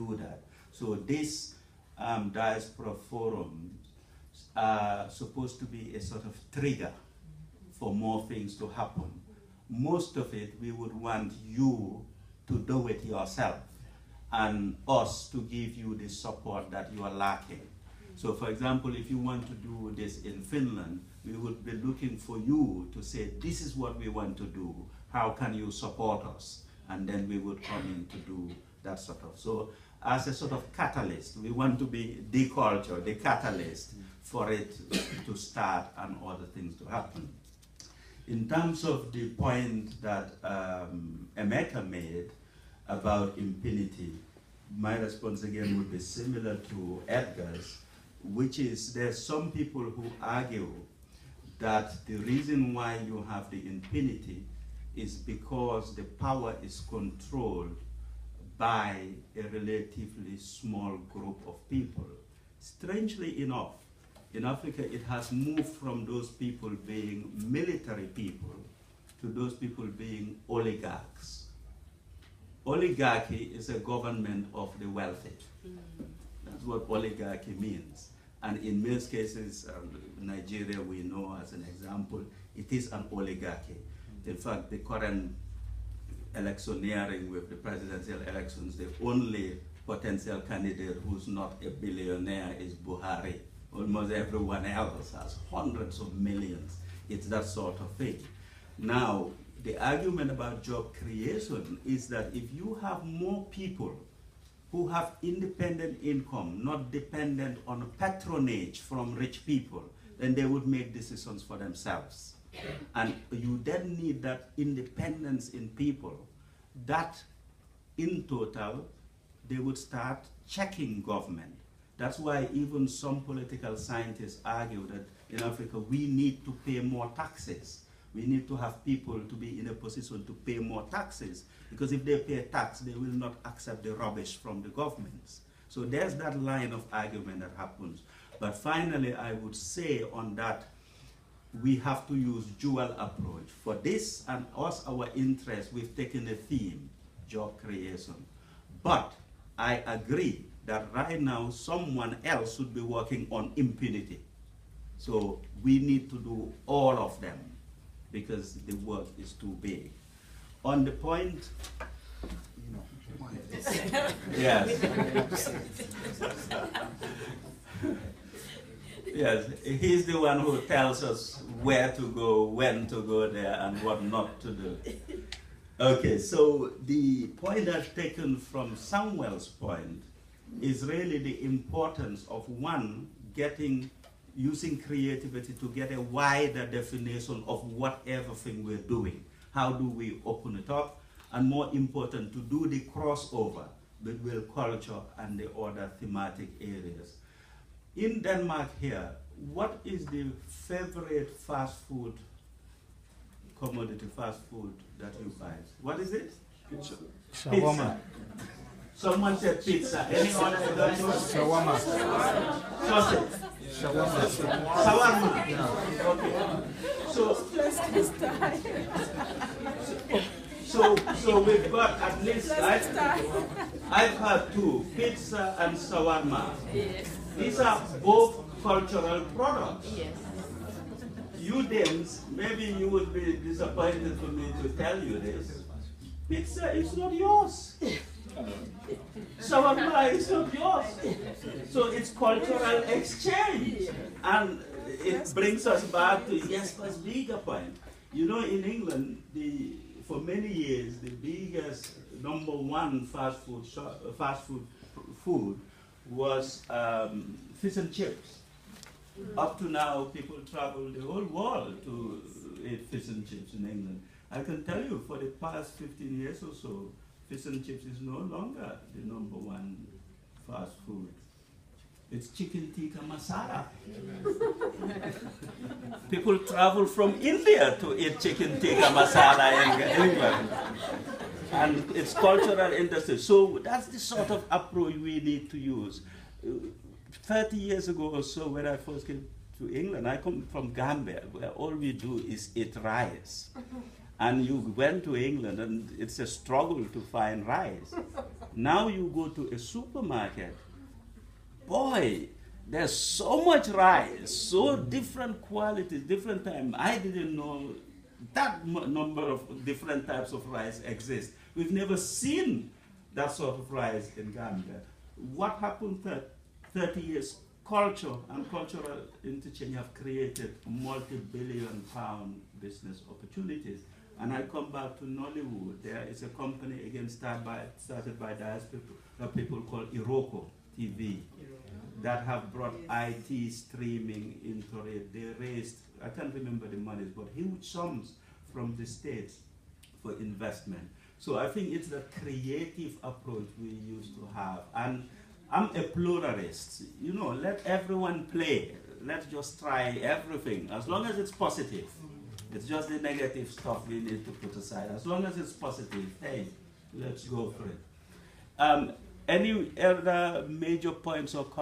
do that. So this diaspora forum are supposed to be a sort of trigger for more things to happen. Most of it, we would want you to do it yourself and us to give you the support that you are lacking. So for example, if you want to do this in Finland, we would be looking for you to say, this is what we want to do, how can you support us? And then we would come in to do that sort of. So as a sort of catalyst, we want to be the culture, the catalyst for it to start and other things to happen. In terms of the point that Emeka made about impunity, my response again would be similar to Edgar's, which is there's some people who argue that the reason why you have the impunity is because the power is controlled by a relatively small group of people. Strangely enough, in Africa, it has moved from those people being military people to those people being oligarchs. Oligarchy is a government of the wealthy. That's what oligarchy means. And in most cases, Nigeria we know as an example, it is an oligarchy. In fact, the current electioneering with the presidential elections, the only potential candidate who's not a billionaire is Buhari. Almost everyone else has hundreds of millions. It's that sort of thing. Now, the argument about job creation is that if you have more people who have independent income, not dependent on patronage from rich people, then they would make decisions for themselves. And you then need that independence in people, that in total, they would start checking government. That's why even some political scientists argue that in Africa we need to pay more taxes. We need to have people to be in a position to pay more taxes, because if they pay tax, they will not accept the rubbish from the governments. So there's that line of argument that happens. But finally, I would say on that, we have to use dual approach. For this and us, our interest, we've taken a theme, job creation. But I agree that right now, someone else should be working on impunity. So we need to do all of them, because the work is too big. On the point, yes. Yes, he's the one who tells us where to go, when to go there, and what not to do. Okay, so the point I've taken from Samuel's point is really the importance of one, using creativity to get a wider definition of whatever thing we're doing. How do we open it up? And more important, to do the crossover between culture and the other thematic areas. In Denmark here, what is the favorite fast food, commodity fast food that you buy? What is it? Pizza. Shawarma. Someone said pizza. Any other? Shawarma. Sausage. Shawarma. Shawarma. Yeah. Okay. So we've got at least, I've had two, pizza and shawarma. Yes. These are both cultural products. Yes. You Danes, maybe you would be disappointed for me to tell you this. Pizza is not yours. Shawarma is not yours. So it's cultural exchange. And it brings us back to Jesper's bigger point. You know, in England, for many years, the biggest #1 fast food was fish and chips. Up to now, people travel the whole world to eat fish and chips in England. I can tell you, for the past 15 years or so, fish and chips is no longer the #1 fast food. It's chicken tikka masala. People travel from India to eat chicken tikka masala in England. And it's cultural industry. So that's the sort of approach we need to use. 30 years ago or so, when I first came to England, I come from Gambia, where all we do is eat rice. And you went to England, and it's a struggle to find rice. Now you go to a supermarket, boy, there's so much rice, so different qualities, different time. I didn't know that number of different types of rice exist. We've never seen that sort of rice in Gambia. What happened 30 years? Culture and cultural interchange have created multi-billion-pound business opportunities. And I come back to Nollywood. There is a company again started by Diaspora people called Iroko TV that have brought IT streaming into it. They raised, I can't remember the monies, but huge sums from the states for investment. So I think it's the creative approach we used to have. And I'm a pluralist. You know, let everyone play. Let's just try everything, as long as it's positive. It's just the negative stuff we need to put aside. As long as it's positive, hey, let's go for it. Any other major points or